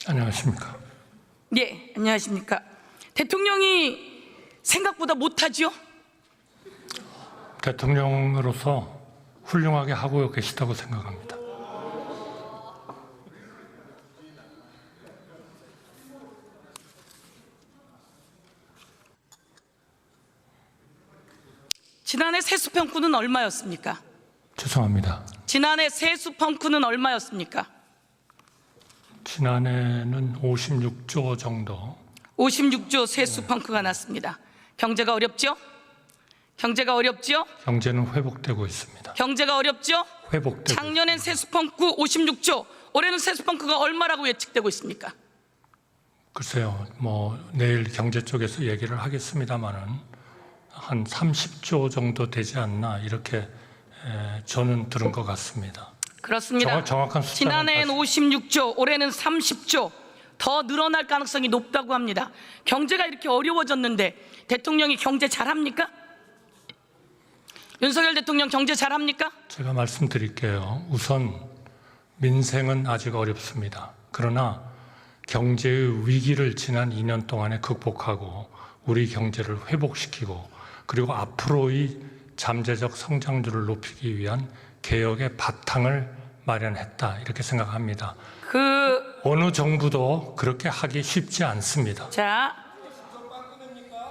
안녕하십니까. 예, 안녕하십니까. 대통령이 생각보다 못하지요? 대통령으로서 훌륭하게 하고 계시다고 생각합니다. 지난해 세수평가는 얼마였습니까? 죄송합니다. 지난해 세수평가는 얼마였습니까? 지난해는 56조 정도. 56조 세수평가가 났습니다. 경제가 어렵죠? 경제가 어렵죠? 경제는 회복되고 있습니다. 경제가 어렵죠? 회복되고 작년엔 있습니다. 세수평가 56조, 올해는 세수평가가 얼마라고 예측되고 있습니까? 글쎄요, 내일 경제 쪽에서 얘기를 하겠습니다마는 한 30조 정도 되지 않나 이렇게 저는 들은 것 같습니다. 그렇습니다. 정확한 숫자는 지난해엔 56조, 올해는 30조 더 늘어날 가능성이 높다고 합니다. 경제가 이렇게 어려워졌는데 대통령이 경제 잘합니까? 윤석열 대통령 경제 잘합니까? 제가 말씀드릴게요. 우선 민생은 아직 어렵습니다. 그러나 경제의 위기를 지난 2년 동안에 극복하고 우리 경제를 회복시키고 그리고 앞으로의 잠재적 성장률을 높이기 위한 개혁의 바탕을 마련했다 이렇게 생각합니다. 어느 정부도 그렇게 하기 쉽지 않습니다. 자,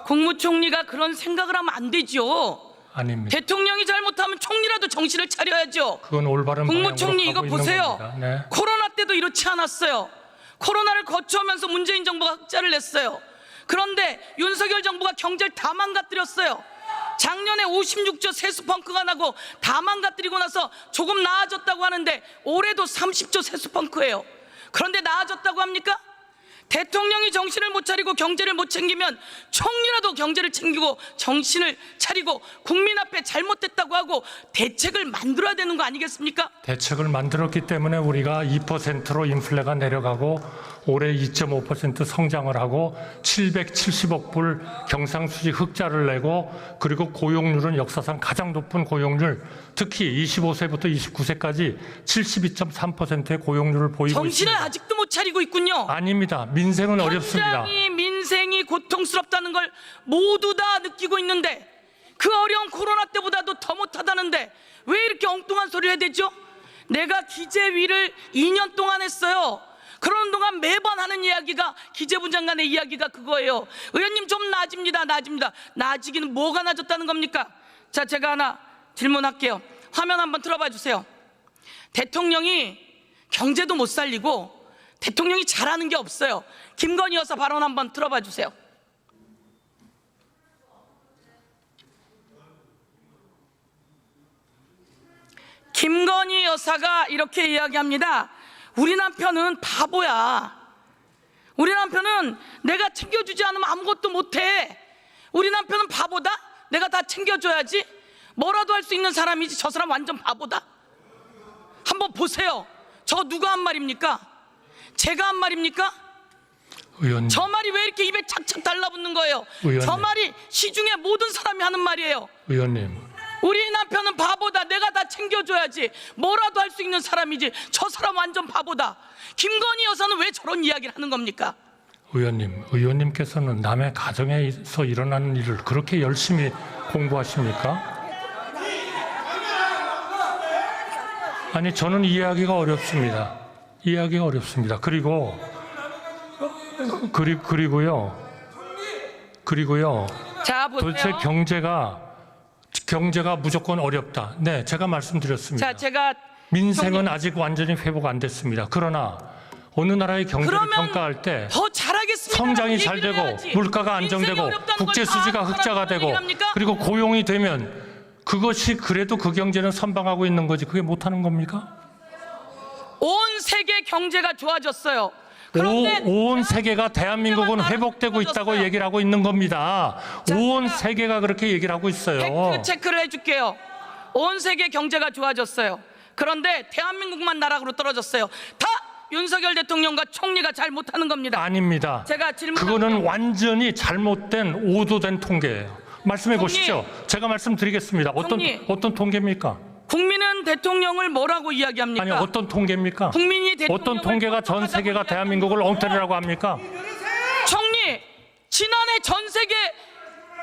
국무총리가 그런 생각을 하면 안 되죠. 아닙니다. 대통령이 잘못하면 총리라도 정신을 차려야죠. 그건 올바른 국무총리 이거 방향으로 가고 있는 보세요. 겁니다. 네. 코로나 때도 이렇지 않았어요. 코로나를 거쳐오면서 문재인 정부가 흑자를 냈어요. 그런데 윤석열 정부가 경제를 다 망가뜨렸어요. 작년에 56조 세수펑크가 나고 다 망가뜨리고 나서 조금 나아졌다고 하는데 올해도 30조 세수펑크예요. 그런데 나아졌다고 합니까? 대통령이 정신을 못 차리고 경제를 못 챙기면 총리라도 경제를 챙기고 정신을 차리고 국민 앞에 잘못됐다고 하고 대책을 만들어야 되는 거 아니겠습니까? 대책을 만들었기 때문에 우리가 2%로 인플레가 내려가고 올해 2.5% 성장을 하고 770억 불 경상수지 흑자를 내고 그리고 고용률은 역사상 가장 높은 고용률, 특히 25세부터 29세까지 72.3%의 고용률을 보이고 정신을 있습니다. 아직도 못 차리고 있군요. 아닙니다. 민생은 어렵습니다. 굉장히 민생이 고통스럽다는 걸 모두 다 느끼고 있는데 그 어려운 코로나 때보다도 더 못하다는데 왜 이렇게 엉뚱한 소리를 해야 되죠? 내가 기재위를 2년 동안 했어요. 그러는 동안 매번 하는 이야기가 기재부 장관의 이야기가 그거예요. 의원님 좀 나아집니다. 나아지기는 뭐가 나아졌다는 겁니까? 자, 제가 하나 질문할게요. 화면 한번 틀어봐 주세요. 대통령이 경제도 못 살리고 대통령이 잘하는 게 없어요. 김건희 여사 발언 한번 들어봐 주세요. 김건희 여사가 이렇게 이야기합니다. 우리 남편은 바보야. 우리 남편은 내가 챙겨주지 않으면 아무것도 못해. 우리 남편은 바보다? 내가 다 챙겨줘야지. 뭐라도 할 수 있는 사람이지. 저 사람 완전 바보다. 한번 보세요. 저 누가 한 말입니까? 제가 한 말입니까? 의원님, 저 말이 왜 이렇게 입에 착착 달라붙는 거예요? 의원님. 저 말이 시중에 모든 사람이 하는 말이에요. 의원님, 우리 남편은 바보다. 내가 다 챙겨줘야지. 뭐라도 할 수 있는 사람이지. 저 사람 완전 바보다. 김건희 여사는 왜 저런 이야기를 하는 겁니까? 의원님께서는 남의 가정에서 일어나는 일을 그렇게 열심히 공부하십니까? 아니, 저는 이해하기가 어렵습니다. 이해하기가 어렵습니다. 그리고요. 자, 보세요. 도대체 경제가 무조건 어렵다. 네, 제가 말씀드렸습니다. 자, 제가 민생은 아직 완전히 회복 안 됐습니다. 그러나 어느 나라의 경제를 평가할 때 더 잘하겠습니다. 성장이 잘 되고 물가가 안정되고 국제 수지가 흑자가 되고 그리고 고용이 되면 그것이 그래도 그 경제는 선방하고 있는 거지. 그게 못하는 겁니까? 온 세계 경제가 좋아졌어요. 그런데 온 세계가 대한민국은 회복되고 있다고 얘기를 하고 있는 겁니다. 온 세계가 그렇게 얘기를 하고 있어요. 팩트 체크를 해줄게요. 온 세계 경제가 좋아졌어요. 그런데 대한민국만 나락으로 떨어졌어요. 다 윤석열 대통령과 총리가 잘 못하는 겁니다. 아닙니다. 제가 그거는 완전히 잘못된 오도된 통계예요. 말씀해 총리, 보십시오. 제가 말씀드리겠습니다. 총리. 어떤 통계입니까? 국민은 이재명 대통령을 뭐라고 이야기합니까? 아니 어떤 통계입니까? 국민이 대통령을 어떤 통계가 전 세계가 대한민국을 엉터리라고 합니까? 총리, 지난해 전 세계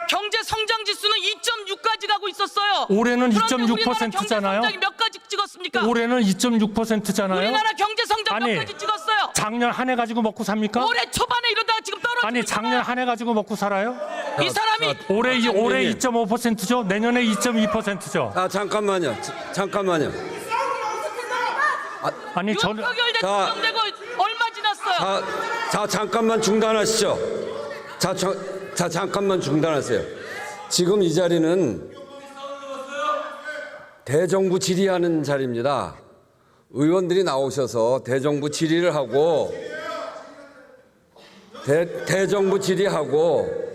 경제 성장 지수는 2.6까지 가고 있었어요. 올해는 그런데 2.6%잖아요. 우리나라 경제 성장이 몇 가지 찍었습니까? 올해는 2.6%잖아요. 우리나라 경제 성장 아니, 몇 가지 찍었어요? 작년 한 해 가지고 먹고 삽니까? 올해 초반에 이러다가 지금 떨어지고 아니 작년 한 해 가지고 먹고 살아요? 이 사람이 올해 2.5%죠. 내년에 2.2%죠. 아, 잠깐만요. 잠깐만요. 아니 저는 윤석열 대통령 되고 얼마 지났어요? 자, 잠깐만 중단하시죠. 자, 잠깐만 중단하세요. 지금 이 자리는 대정부 질의하는 자리입니다. 의원들이 나오셔서 대정부 질의를 하고 대정부 질의하고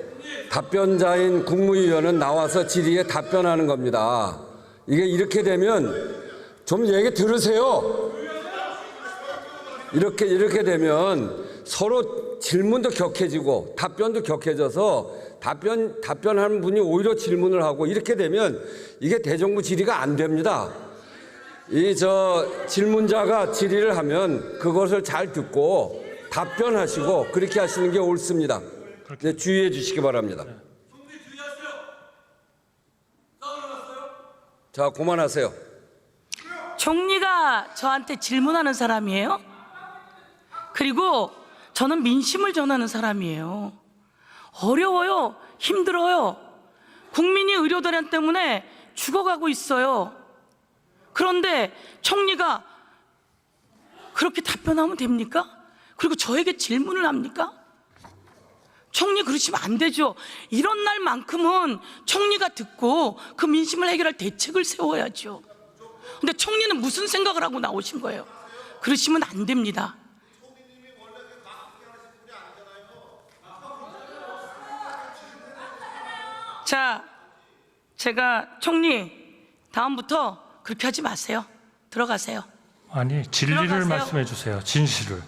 답변자인 국무위원은 나와서 질의에 답변하는 겁니다. 이게 이렇게 되면 좀 얘기 들으세요. 이렇게 되면 서로 질문도 격해지고 답변도 격해져서 답변하는 분이 오히려 질문을 하고 이렇게 되면 이게 대정부 질의가 안 됩니다. 질문자가 질의를 하면 그것을 잘 듣고 답변하시고 그렇게 하시는 게 옳습니다. 네, 주의해 주시기 바랍니다. 자, 그만하세요. 총리가 저한테 질문하는 사람이에요? 그리고 저는 민심을 전하는 사람이에요. 어려워요. 힘들어요. 국민이 의료대란 때문에 죽어가고 있어요. 그런데 총리가 그렇게 답변하면 됩니까? 그리고 저에게 질문을 합니까? 총리 그러시면 안 되죠. 이런 날만큼은 총리가 듣고 그 민심을 해결할 대책을 세워야죠. 근데 총리는 무슨 생각을 하고 나오신 거예요? 그러시면 안 됩니다. 자, 제가 총리 다음부터 그렇게 하지 마세요. 들어가세요. 아니 진리를 들어가세요. 말씀해 주세요. 진실을.